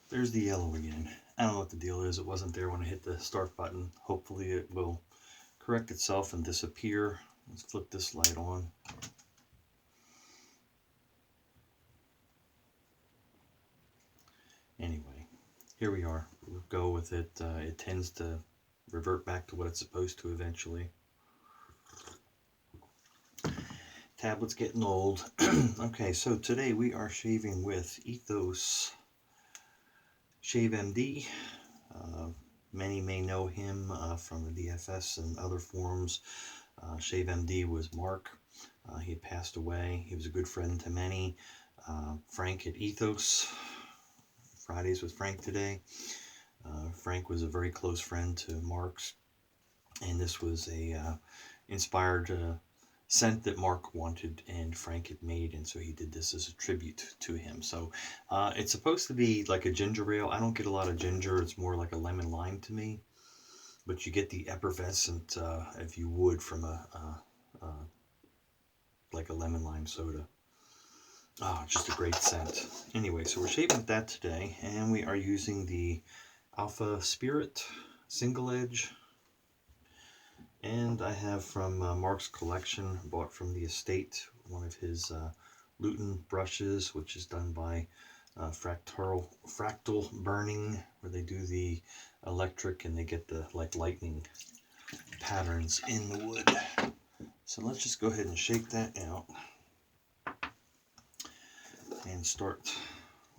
There's the yellow again. I don't know what the deal is. It wasn't there when I hit the start button. Hopefully it will correct itself and disappear. Let's flip this light on. Anyway, here we are. We'll go with it. It tends to revert back to what it's supposed to eventually. Tablet's getting old. Okay, so today we are shaving with Ethos Shave MD. Many may know him from the DFS and other forums. Shave MD was Mark. He had passed away. He was a good friend to many. Frank at Ethos. Fridays with Frank today. Frank was a very close friend to Mark's, and this was a inspired scent that Mark wanted and Frank had made, and so he did this as a tribute to him. So it's supposed to be like a ginger ale. I don't get a lot of ginger. It's more like a lemon lime to me, but you get the effervescent, if you would, from like a lemon lime soda. Oh, just a great scent. Anyway, so we're shaving with that today, and we are using the Alpha Spirit Single Edge. And I have from Mark's collection, bought from the estate, one of his Lutin brushes, which is done by fractal burning, where they do the electric and they get the like lightning patterns in the wood. So let's just go ahead and shake that out and start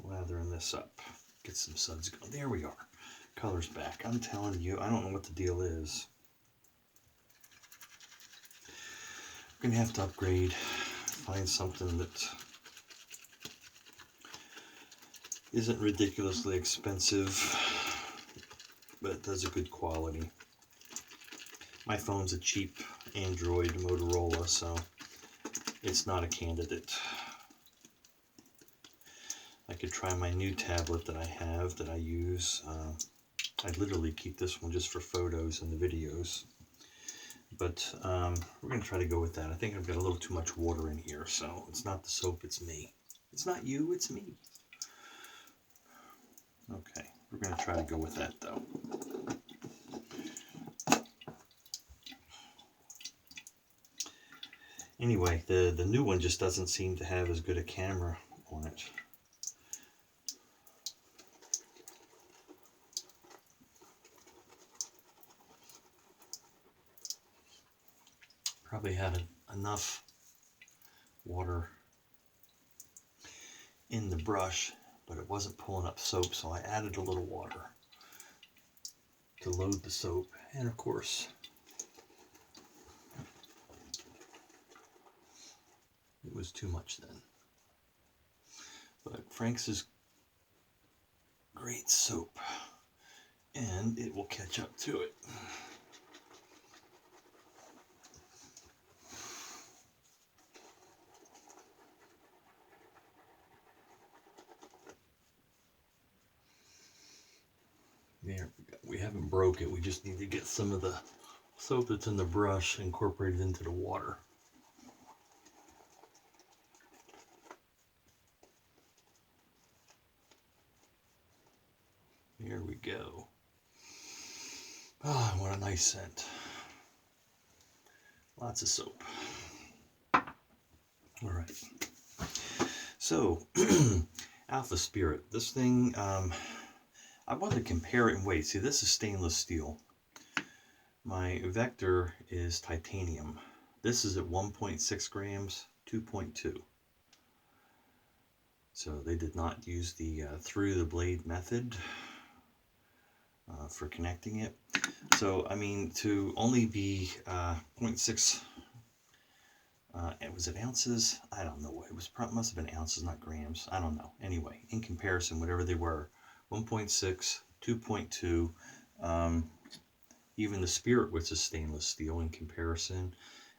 lathering this up. Get some suds going. There we are. Color's back. I'm telling you, I don't know what the deal is. I'm gonna have to upgrade, find something that isn't ridiculously expensive, but does a good quality. My phone's a cheap Android Motorola, so it's not a candidate. I could try my new tablet that I have, that I use. I literally keep this one just for photos and the videos. But we're going to try to go with that. I think I've got a little too much water in here, so it's not the soap, it's me. It's not you, it's me. Okay, we're going to try to go with that, though. Anyway, the new one just doesn't seem to have as good a camera on it. Probably had enough water in the brush, but it wasn't pulling up soap, so I added a little water to load the soap. And of course, it was too much then. But Frank's is great soap, and it will catch up to it. There we go. We haven't broke it. We just need to get some of the soap that's in the brush incorporated into the water. There we go. Ah, what a nice scent. Lots of soap. All right. So, Alpha Spirit. This thing, I wanted to compare it in weight. See, this is stainless steel. My Vector is titanium. This is at 1.6 grams, 2.2. So they did not use the through the blade method for connecting it. So, I mean, to only be 0.6, was it ounces? I don't know. It was must have been ounces, not grams. I don't know. Anyway, in comparison, whatever they were, 1.6, 2.2, even the Spirit, which is stainless steel, in comparison,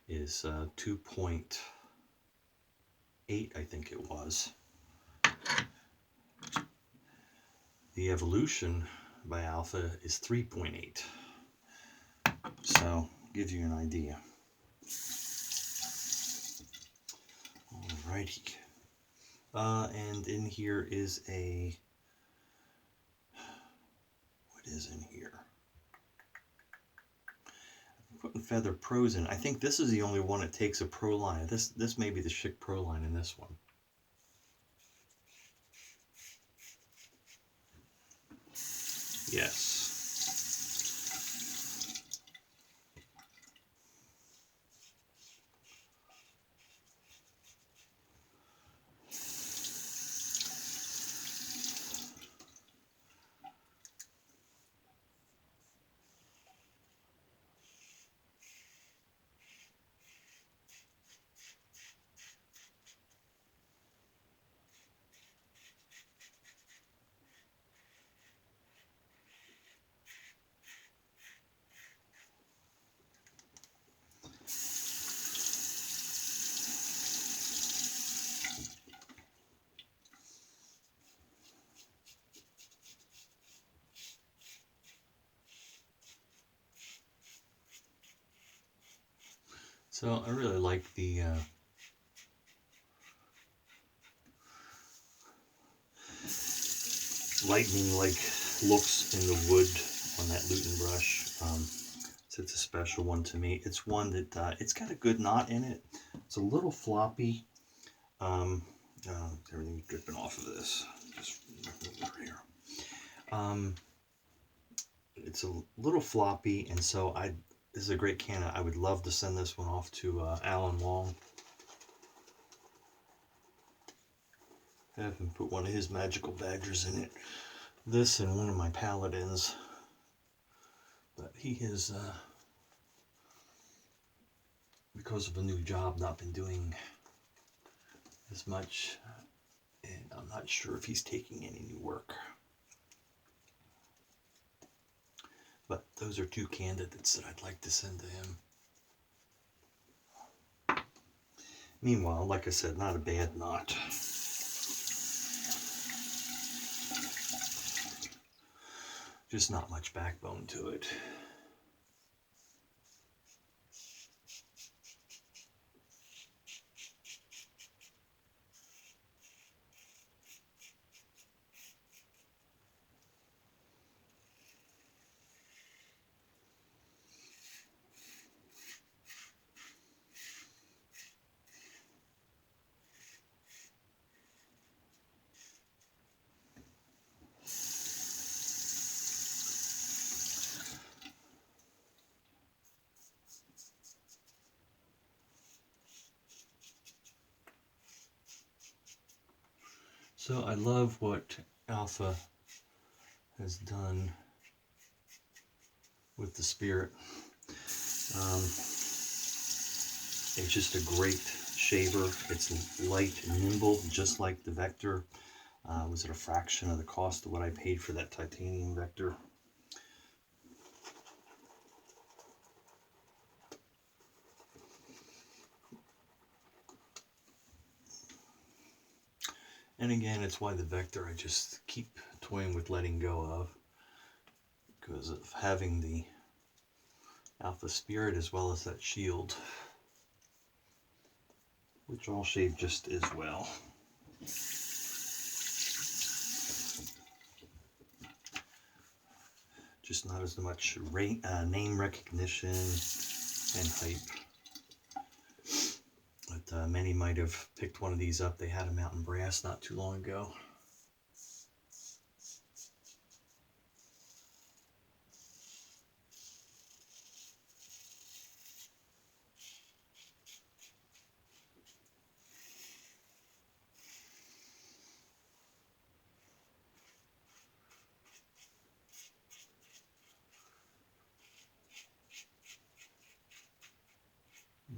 is 2.8, I think it was. The Evolution by Alpha is 3.8. So, gives you an idea. Alrighty. And in here is a what is in here. I'm putting Feather Pros in. I think this is the only one that takes a Proline. This may be the Schick Proline in this one. Yes. So I really like the lightning-like looks in the wood on that Lutin brush. So it's a special one to me. It's one that it's got a good knot in it. It's a little floppy. Everything's dripping off of this. Just over here. It's a little floppy, and so this is a great can. I would love to send this one off to Alan Long. Have him put one of his magical badgers in it. This and one of my paladins. But he has, because of a new job, not been doing as much. And I'm not sure if he's taking any new work. But those are two candidates that I'd like to send to him. Meanwhile, like I said, not a bad knot. Just not much backbone to it. So I love what Alpha has done with the Spirit. It's just a great shaver. It's light and nimble, just like the Vector. Was it a fraction of the cost of what I paid for that titanium Vector? And again, it's why the Vector I just keep toying with letting go of, because of having the Alpha Spirit as well as that shield, which I'll shave just as well. Just not as much name recognition and hype. But many might have picked one of these up. They had them out in brass not too long ago.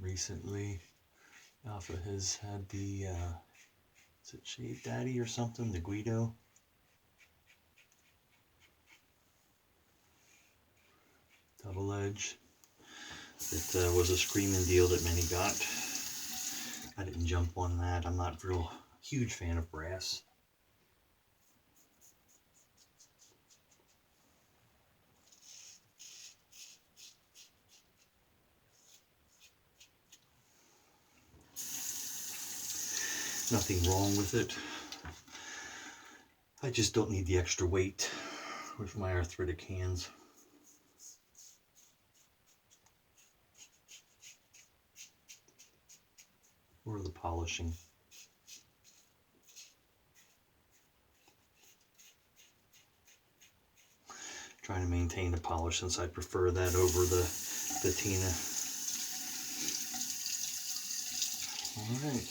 Recently, Alpha has had the, is it Shave Daddy or something? The Guido. Double edge. It was a screaming deal that many got. I didn't jump on that. I'm not a real huge fan of brass. Nothing wrong with it. I just don't need the extra weight. with my arthritic hands. Or the polishing. Trying to maintain the polish since I prefer that over the patina. Alright.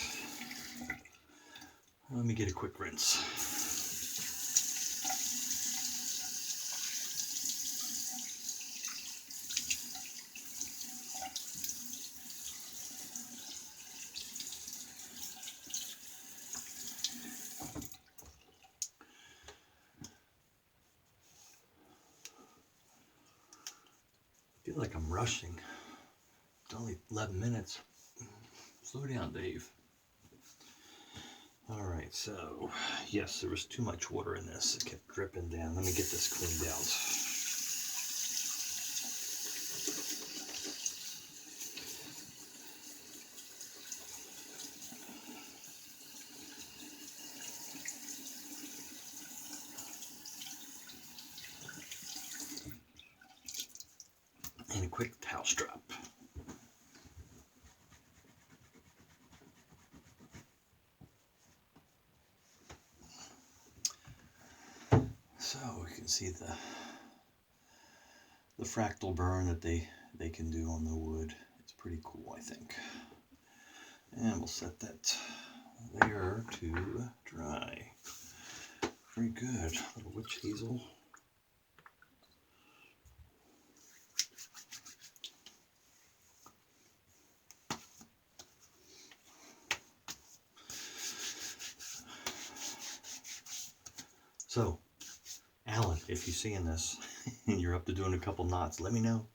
Let me get a quick rinse. I feel like I'm rushing. It's only 11 minutes. Slow down, Dave. Alright, so, yes, there was too much water in this. It kept dripping down. Let me get this cleaned out. And a quick towel strap. So we can see the fractal burn that they can do on the wood. It's pretty cool, I think. And we'll set that there to dry. Very good. Little witch hazel. So, Alan, if you're seeing this and you're up to doing a couple knots, let me know.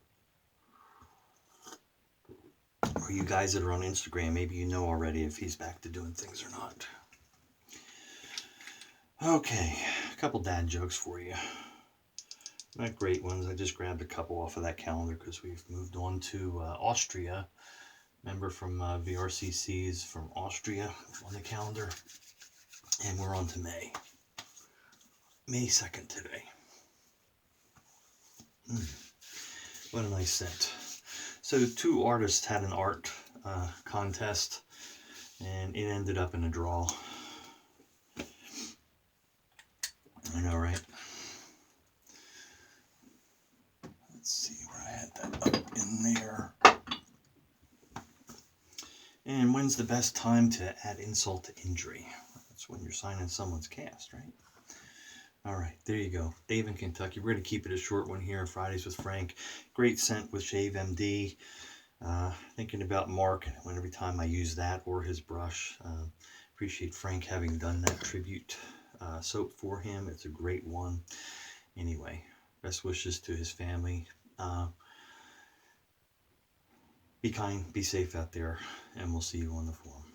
Or you guys that are on Instagram, maybe you know already if he's back to doing things or not. Okay, a couple dad jokes for you. Not great ones. I just grabbed a couple off of that calendar because we've moved on to Austria. Member from VRCC's from Austria on the calendar. And we're on to May. May 2nd today. What a nice scent. So 2 artists had an art contest, and it ended up in a draw. I know, right? Let's see where I had that up in there. And when's the best time to add insult to injury? That's when you're signing someone's cast, right? All right, there you go. Dave in Kentucky. We're going to keep it a short one here. Fridays with Frank. Great scent with Shave MD. Thinking about Mark when every time I use that or his brush. Appreciate Frank having done that tribute soap for him. It's a great one. Anyway, best wishes to his family. Be kind, be safe out there, and we'll see you on the forum.